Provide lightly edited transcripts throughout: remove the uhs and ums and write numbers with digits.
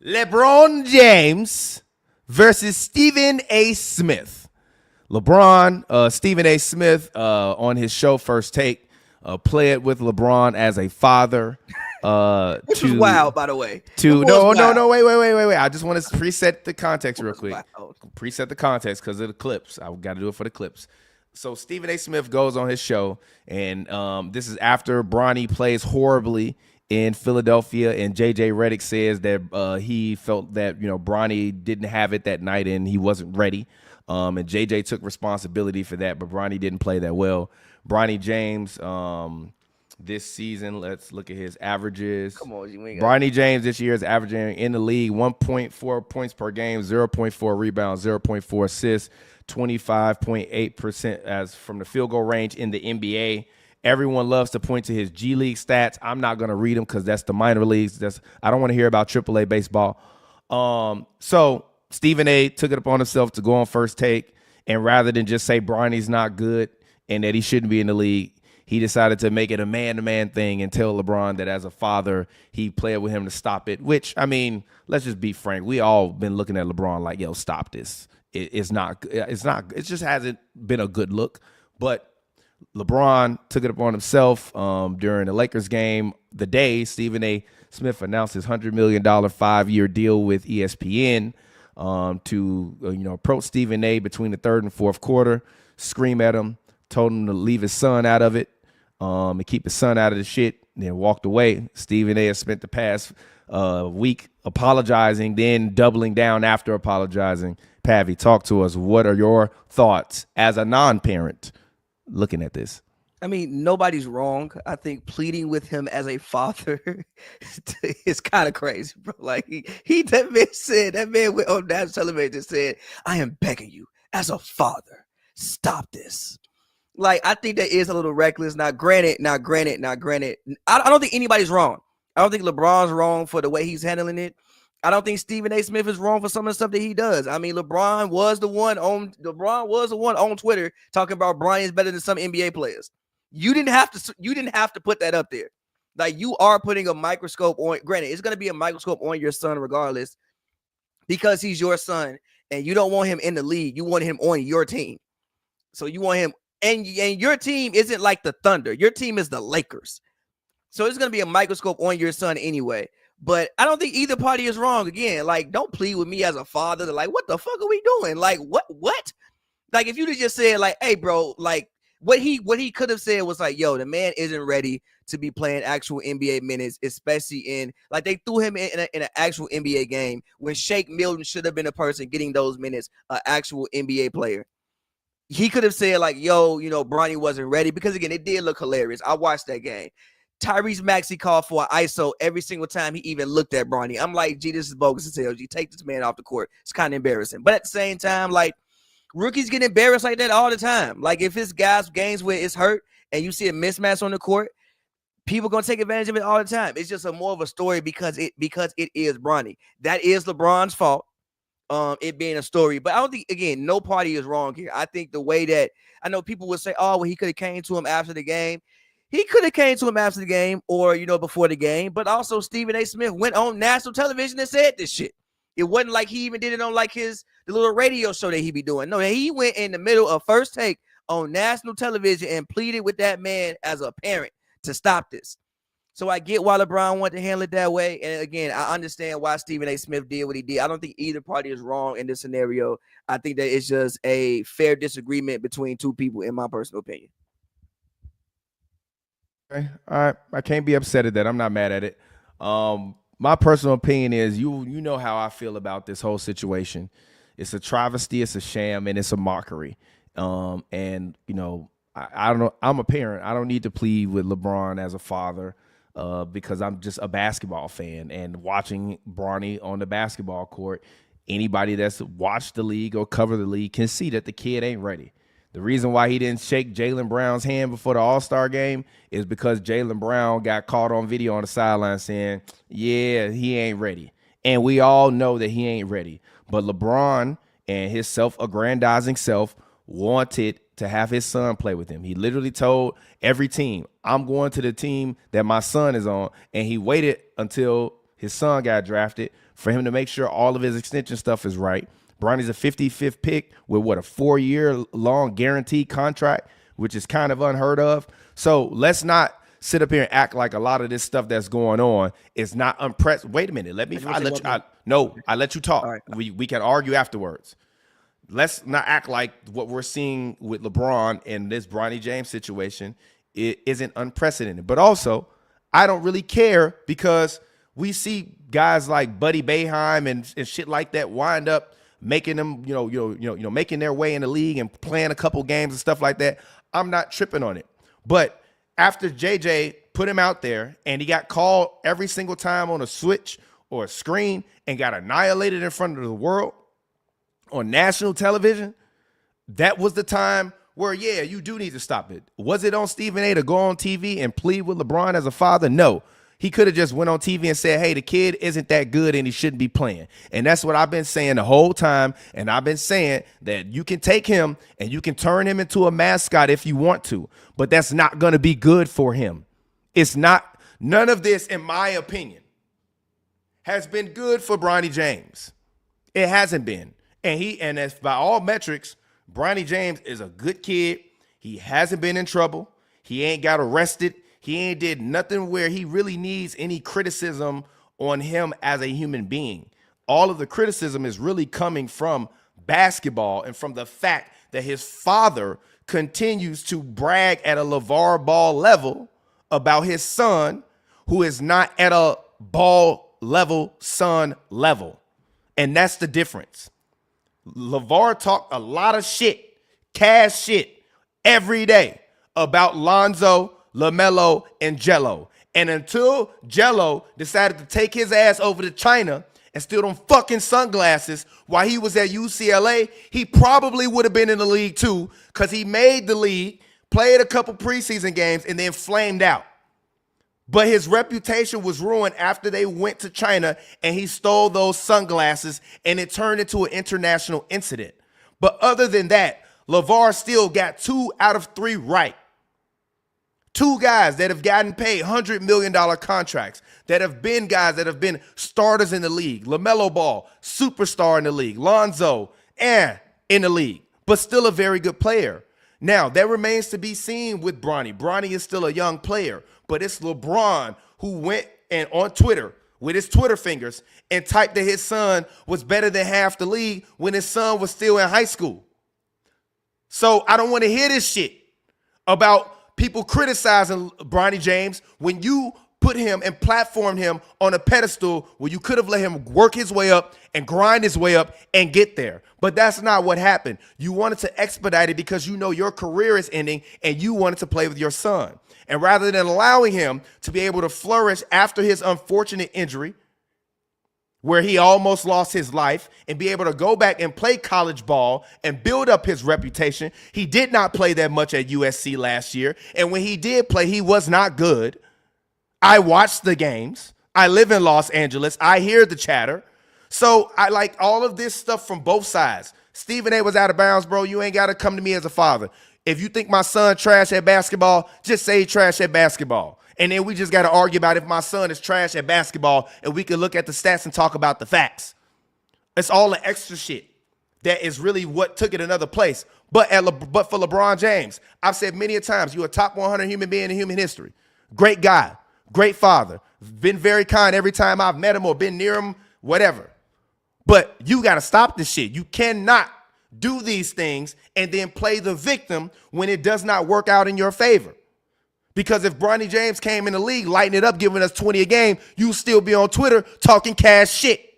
LeBron James versus Stephen A. Smith. Stephen A. Smith, on his show First Take, played with LeBron as a father. Which was wild, by the way. No, wait. I just want to preset the context real quick. Preset the context because of the clips. I got to do it for the clips. So Stephen A. Smith goes on his show, and this is after Bronny plays horribly in Philadelphia, and JJ Redick says that he felt that Bronny didn't have it that night and he wasn't ready. And JJ took responsibility for that, but Bronny didn't play that well. Bronny James, this season, let's look at his averages. Come on, Bronny James this year is averaging in the league 1.4 points per game, 0.4 rebounds, 0.4 assists, 25.8% as from the field goal range in the NBA. Everyone loves to point to his G League stats. I'm not going to read them because that's the minor leagues. I don't want to hear about AAA baseball. So Stephen A. took it upon himself to go on First Take, and rather than just say Bronny's not good and that he shouldn't be in the league, he decided to make it a man-to-man thing and tell LeBron that as a father, he played with him to stop it, which, I mean, let's just be frank. We all been looking at LeBron like, yo, stop this. It just hasn't been a good look. But LeBron took it upon himself during the Lakers game. The day Stephen A. Smith announced his $100 million 5-year deal with ESPN to approach Stephen A. between the third and fourth quarter, scream at him, told him to leave his son out of it and keep his son out of the shit, and then walked away. Stephen A. has spent the past week apologizing, then doubling down after apologizing. Pavy, talk to us. What are your thoughts as a non-parent looking at this? I mean, nobody's wrong. I think pleading with him as a father is kind of crazy, bro. Like that man went on national television and said, "I am begging you as a father, stop this." Like, I think that is a little reckless. Now, granted. I don't think anybody's wrong. I don't think LeBron's wrong for the way he's handling it. I don't think Stephen A. Smith is wrong for some of the stuff that he does. I mean, LeBron was the one on Twitter talking about Bronny is better than some NBA players. You didn't have to put that up there. Like, you are putting a microscope on. Granted, it's going to be a microscope on your son regardless, because he's your son and you don't want him in the league. You want him on your team. So you want him, and your team isn't like the Thunder. Your team is the Lakers. So it's going to be a microscope on your son anyway. But I don't think either party is wrong. Again, like, don't plead with me as a father to, like, what the fuck are we doing? Like, what? Like, if you'd have just said, like, hey, bro, like, what he could have said was like, yo, the man isn't ready to be playing actual NBA minutes, especially in, like, they threw him in an actual NBA game when Shake Milton should have been a person getting those minutes, an actual NBA player. He could have said, like, yo, Bronny wasn't ready, because, again, it did look hilarious. I watched that game. Tyrese Maxey called for an ISO every single time he even looked at Bronny. I'm like, gee, this is bogus as hell. G, take this man off the court. It's kind of embarrassing. But at the same time, like, rookies get embarrassed like that all the time. Like, if it's guys games where it's hurt and you see a mismatch on the court, people gonna take advantage of it all the time. It's just more of a story because it is Bronny. That is LeBron's fault. It being a story, but I don't think, again, no party is wrong here. I think the way that, I know people would say, oh, well, he could have came to him after the game. He could have came to him after the game or, before the game, but also Stephen A. Smith went on national television and said this shit. It wasn't like he even did it on like the little radio show that he be doing. No, he went in the middle of First Take on national television and pleaded with that man as a parent to stop this. So I get why LeBron wanted to handle it that way. And again, I understand why Stephen A. Smith did what he did. I don't think either party is wrong in this scenario. I think that it's just a fair disagreement between two people, in my personal opinion. Okay. All right. I can't be upset at that. I'm not mad at it. My personal opinion is you know how I feel about this whole situation. It's a travesty, it's a sham, and it's a mockery. I don't know. I'm a parent. I don't need to plead with LeBron as a father because I'm just a basketball fan, and watching Bronny on the basketball court, anybody that's watched the league or cover the league can see that the kid ain't ready. The reason why he didn't shake Jaylen Brown's hand before the All-Star game is because Jaylen Brown got caught on video on the sideline saying, yeah, he ain't ready. And we all know that he ain't ready. But LeBron and his self-aggrandizing self wanted to have his son play with him. He literally told every team, I'm going to the team that my son is on. And he waited until his son got drafted, for him to make sure all of his extension stuff is right. Bronny's a 55th pick with a 4-year long guaranteed contract, which is kind of unheard of. So let's not sit up here and act like a lot of this stuff that's going on is not unprecedented. Wait a minute. I let you talk. Right. We can argue afterwards. Let's not act like what we're seeing with LeBron and this Bronny James situation isn't unprecedented. But also, I don't really care because we see guys like Buddy Boeheim and shit like that wind up making them, making their way in the league and playing a couple games and stuff like that. I'm not tripping on it. But after JJ put him out there and he got called every single time on a switch or a screen and got annihilated in front of the world on national television, that was the time where, yeah, you do need to stop it. Was it on Stephen A to go on TV and plead with LeBron as a father? No. He could have just went on TV and said, hey, the kid isn't that good and he shouldn't be playing. And that's what I've been saying the whole time. And I've been saying that you can take him and you can turn him into a mascot if you want to, but that's not going to be good for him. It's not. None of this, in my opinion, has been good for Bronny James. It hasn't been. And as by all metrics, Bronny James is a good kid. He hasn't been in trouble. He ain't got arrested. He ain't did nothing where he really needs any criticism on him as a human being. All of the criticism is really coming from basketball and from the fact that his father continues to brag at a LeVar Ball level about his son, who is not at a Ball level son level. And that's the difference. LeVar talked a lot of shit, cash shit, every day about Lonzo, LaMelo, and Jello. And until Jello decided to take his ass over to China and steal them fucking sunglasses while he was at UCLA, he probably would have been in the league too, because he made the league, played a couple preseason games, and then flamed out. But his reputation was ruined after they went to China and he stole those sunglasses and it turned into an international incident. But other than that, LeVar still got 2 out of 3 right. 2 guys that have gotten paid $100 million contracts, that have been guys that have been starters in the league. LaMelo Ball, superstar in the league. Lonzo, in the league, but still a very good player. Now, that remains to be seen with Bronny. Bronny is still a young player, but it's LeBron who went and on Twitter with his Twitter fingers and typed that his son was better than half the league when his son was still in high school. So I don't want to hear this shit about people criticizing Bronny James when you put him and platformed him on a pedestal where you could have let him work his way up and grind his way up and get there. But that's not what happened. You wanted to expedite it because you know your career is ending and you wanted to play with your son. And rather than allowing him to be able to flourish after his unfortunate injury, where he almost lost his life, and be able to go back and play college ball and build up his reputation, he did not play that much at USC last year. And when he did play, he was not good. I watched the games. I live in Los Angeles. I hear the chatter. So I like all of this stuff from both sides. Stephen A was out of bounds, bro. You ain't got to come to me as a father. If you think my son trash at basketball, just say he trash at basketball. And then we just got to argue about if my son is trash at basketball, and we can look at the stats and talk about the facts. It's all the extra shit that is really what took it another place. But for LeBron James, I've said many a times, you're a top 100 human being in human history. Great guy, great father, been very kind every time I've met him or been near him, whatever. But you got to stop this shit. You cannot do these things and then play the victim when it does not work out in your favor. Because if Bronny James came in the league, lighting it up, giving us 20 a game, you still be on Twitter talking cash shit.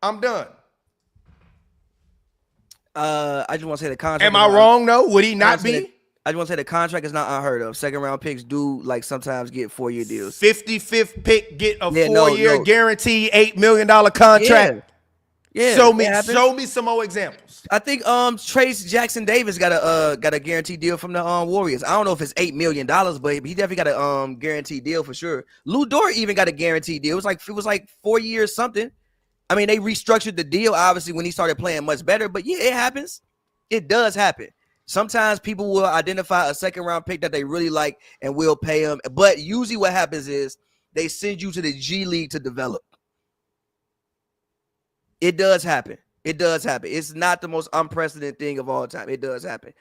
I'm done. I just want to say the contract. Am I wrong, though? Would he not be? I just want to say the contract is not unheard of. Second round picks do like sometimes get 4-year deals. 55th pick, get a 4-year guaranteed $8 million contract. Yeah. Show me some more examples. I think Trace Jackson Davis got a guaranteed deal from the Warriors. I don't know if it's $8 million, but he definitely got a guaranteed deal for sure. Lou Dort even got a guaranteed deal. It was like 4 years something. I mean, they restructured the deal obviously when he started playing much better, but yeah, it happens. It does happen. Sometimes people will identify a second round pick that they really like and will pay him. But usually what happens is they send you to the G League to develop. It does happen. It does happen. It's not the most unprecedented thing of all time. It does happen.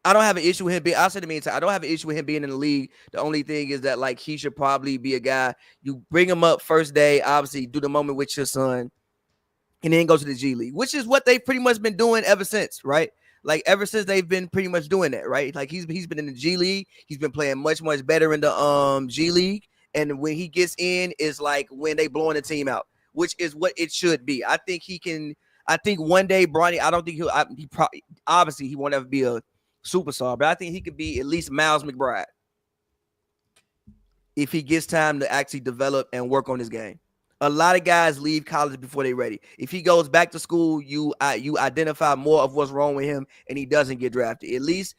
I don't have an issue with him being. I'll say the meantime, I don't have an issue with him being in the league. The only thing is that like he should probably be a guy. You bring him up first day, obviously do the moment with your son, and then go to the G League, which is what they've pretty much been doing ever since, right? Like ever since they've been pretty much doing that, right? Like he's been in the G League. He's been playing much better in the G League, and when he gets in, is like when they blowing the team out, which is what it should be. I think he can. I think one day Bronny. I don't think he probably obviously he won't ever be a superstar, but I think he could be at least Miles McBride if he gets time to actually develop and work on his game. A lot of guys leave college before they're ready. If he goes back to school, you identify more of what's wrong with him, and he doesn't get drafted. At least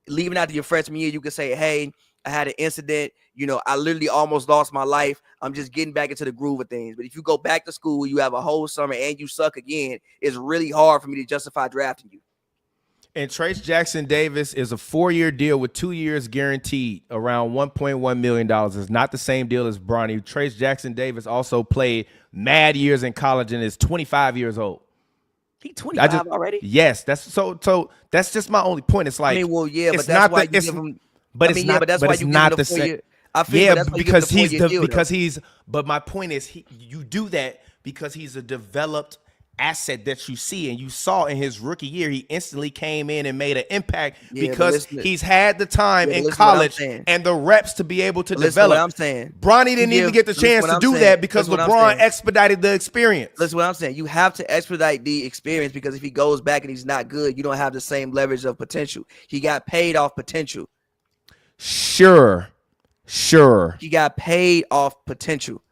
leaving after your freshman year, you can say, hey, I had an incident. You know, I literally almost lost my life. I'm just getting back into the groove of things. But if you go back to school, you have a whole summer, and you suck again, it's really hard for me to justify drafting you. And Trace Jackson Davis is a 4-year deal with 2 years guaranteed, around $1.1 million. It's not the same deal as Bronny. Trace Jackson Davis also played mad years in college and is 25 years old. He 25 already? Yes, that's so. That's just my only point. It's like, I mean, well, yeah, but that's why you give him. But it's not. But it's not the same. Yeah, because he's. But my point is, you do that because he's a developed asset that you see, and you saw in his rookie year, he instantly came in and made an impact because he's had the time in college and the reps to be able to develop. What I'm saying, Bronny didn't even get the chance to do that because LeBron expedited the experience. Listen, what I'm saying, you have to expedite the experience because if he goes back and he's not good, you don't have the same leverage of potential. He got paid off potential. Sure. He got paid off potential.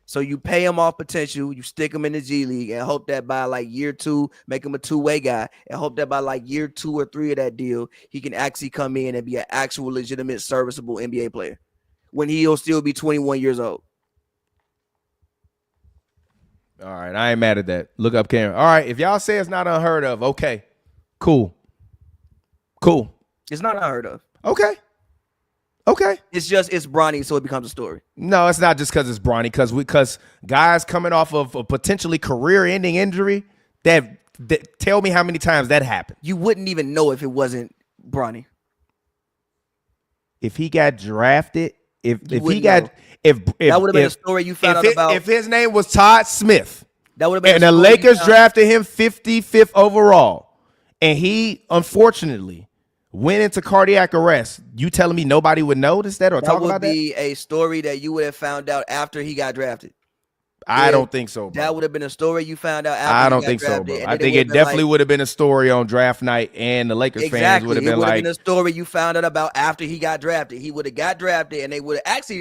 So you pay him off potential, you stick him in the G League and hope that by like year 2, make him a two-way guy, and hope that by like year 2 or 3 of that deal, he can actually come in and be an actual legitimate serviceable NBA player when he'll still be 21 years old. All right, I ain't mad at that. Look up Cameron. All right, if y'all say it's not unheard of, okay, cool. It's not unheard of. Okay. It's Bronny, so it becomes a story. No, it's not just because it's Bronny. Because guys coming off of a potentially career-ending injury, that tell me how many times that happened. You wouldn't even know if it wasn't Bronny. If he got drafted, if that would have been a story you found out about. If his name was Todd Smith, that would have been. And the Lakers drafted him 55th overall, and he unfortunately went into cardiac arrest. You telling me nobody would notice that or talk about that? That would be a story that you would have found out after he got drafted. I don't think so, bro. That would have been a story you found out after I don't think so, bro. I think it definitely would have been a story on draft night, and the Lakers fans would have been like, a story you found out about after he got drafted. He would have got drafted, and they would have actually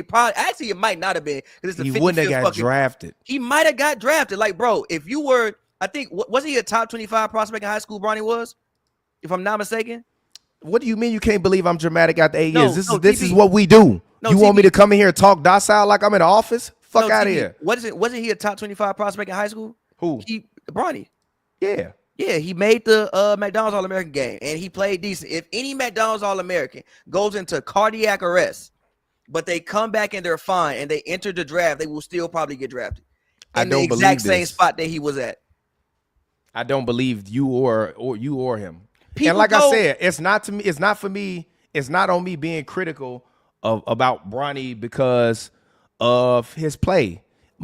it might not have been because he wouldn't have got drafted. He might have got drafted. Like, bro, if you were, I think, wasn't he a top 25 prospect in high school? Bronny was, if I'm not mistaken. What do you mean you can't believe I'm dramatic after 8 years? This is what we do. You want me to come in here and talk docile like I'm in the office? Fuck out of here. Wasn't he a top 25 prospect in high school? Who? Bronny. Yeah. Yeah, he made the McDonald's All-American game, and he played decent. If any McDonald's All-American goes into cardiac arrest, but they come back and they're fine, and they enter the draft, they will still probably get drafted. In the exact same spot that he was at. I don't believe you or him. And like I said, it's not to me. It's not for me. It's not on me being critical about Bronny because of his play.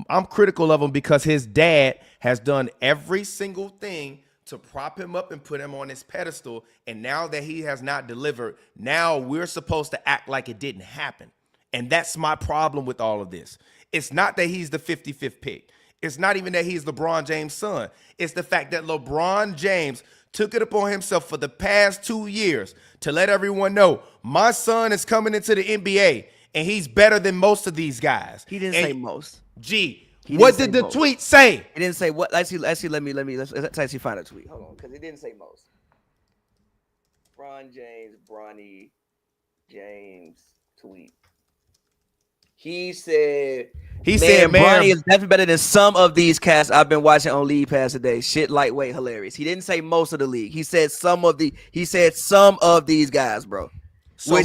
I'm critical of him because his dad has done every single thing to prop him up and put him on his pedestal. And now that he has not delivered, now we're supposed to act like it didn't happen. And that's my problem with all of this. It's not that he's the 55th pick. It's not even that he's LeBron James' son. It's the fact that LeBron James took it upon himself for the past 2 years to let everyone know my son is coming into the NBA and he's better than most of these guys. He didn't say most. What did the tweet say? He didn't say what. Let's actually find a tweet. Hold on, because he didn't say most. Bronny James tweet. He said, man, Bronny is definitely better than some of these cats I've been watching on League Pass today. Shit, lightweight, hilarious. He didn't say most of the league. He said some of these guys, bro. So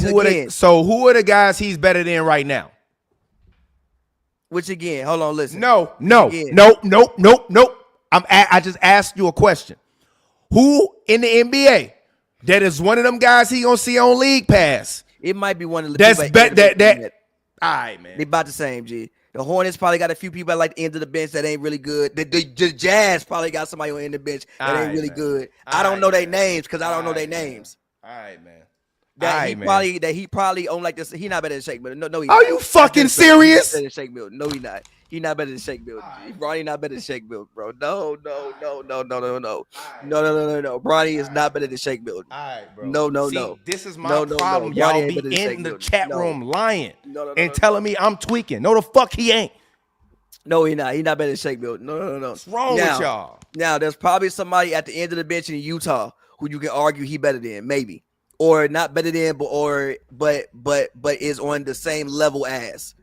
who are the guys he's better than right now? Which again, hold on, listen. No. Again, I just asked you a question. Who in the NBA that is one of them guys he gonna see on League Pass? it might be one of the That's people at the end of the bench. All right, man. They about the same, G. The Hornets probably got a few people at like the end of the bench that ain't really good. The Jazz probably got somebody on the end of the bench that ain't really good. I don't know their names because I don't know their names. All right, man. That he probably on like this. He not better than Shake Milton. No, he Are not. you fucking serious? Better than Shake Milton. No, he not. He not better than Shake Milton. Bronny not better than Shake Milton, bro. No. Bronny is not better than Shake Milton. All right, bro. No. This is my problem. Y'all be in the chat room lying and telling me I'm tweaking. No, the fuck he ain't. No, he not. He not better than Shake Milton. No. What's wrong with y'all? Now, there's probably somebody at the end of the bench in Utah who you can argue he better than, maybe. Or not better than, but is on the same level as.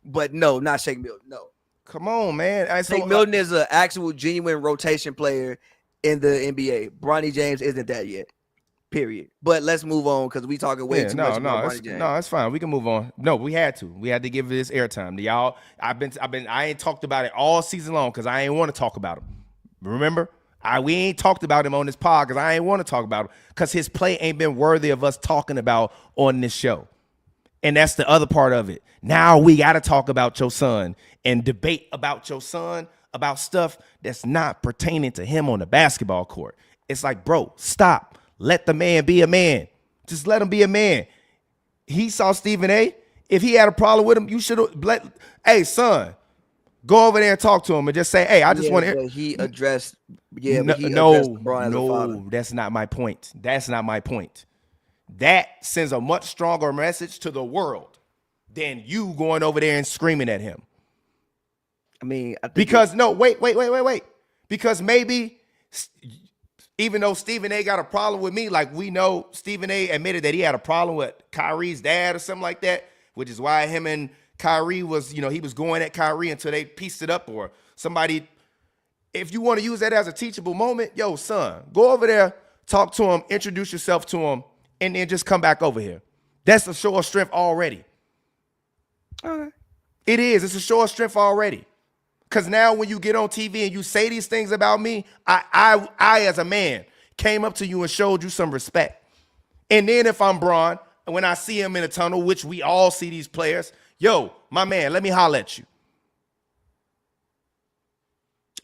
But no, not Shake Milton. No. Come on, man. Shake Milton is an actual genuine rotation player in the NBA. Bronny James isn't that yet. Period. But let's move on because we talking way too much about Bronny James. No, it's fine. We can move on. No, we had to. We had to give this airtime. Y'all, I ain't talked about it all season long because I ain't want to talk about him. Remember? We ain't talked about him on this pod because I ain't want to talk about him because his play ain't been worthy of us talking about on this show. And that's the other part of it. Now we got to talk about your son and debate about your son about stuff that's not pertaining to him on the basketball court. It's like, bro, stop. Let the man be a man. Just let him be a man. He saw Stephen A. If he had a problem with him, you should have hey, son, go over there and talk to him and just say, hey, I just want to. He addressed, addressed LeBron as a father. That's not my point. That's not my point. That sends a much stronger message to the world than you going over there and screaming at him. I mean, I think wait. Because maybe even though Stephen A got a problem with me, like we know Stephen A admitted that he had a problem with Kyrie's dad or something like that, which is why him and Kyrie was, he was going at Kyrie until they pieced it up or somebody. If you want to use that as a teachable moment, yo, son, go over there, talk to him, introduce yourself to him, and then just come back over here. That's a show of strength already. Okay. It is. It's a show of strength already. Because now when you get on TV and you say these things about me, I as a man came up to you and showed you some respect. And then if I'm Bron, and when I see him in the tunnel, which we all see these players, yo, my man, let me holler at you.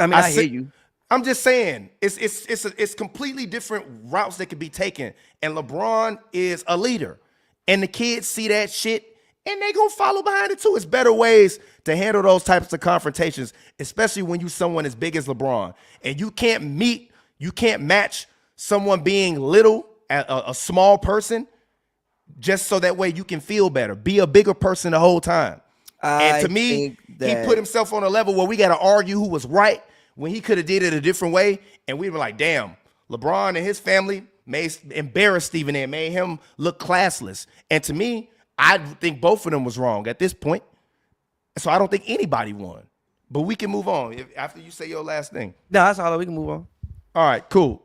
I mean, I hear you. I'm just saying, it's completely different routes that could be taken. And LeBron is a leader. And the kids see that shit, and they gonna follow behind it too. It's better ways to handle those types of confrontations, especially when you someone as big as LeBron. And you can't match someone being little, a small person, just so that way you can feel better. Be a bigger person the whole time. And to me, he put himself on a level where we got to argue who was right when he could have did it a different way. And we were like, damn, LeBron and his family made embarrass Stephen A, made him look classless. And to me, I think both of them was wrong at this point. So I don't think anybody won. But we can move on after you say your last thing. No, that's all. We can move on. All right, cool.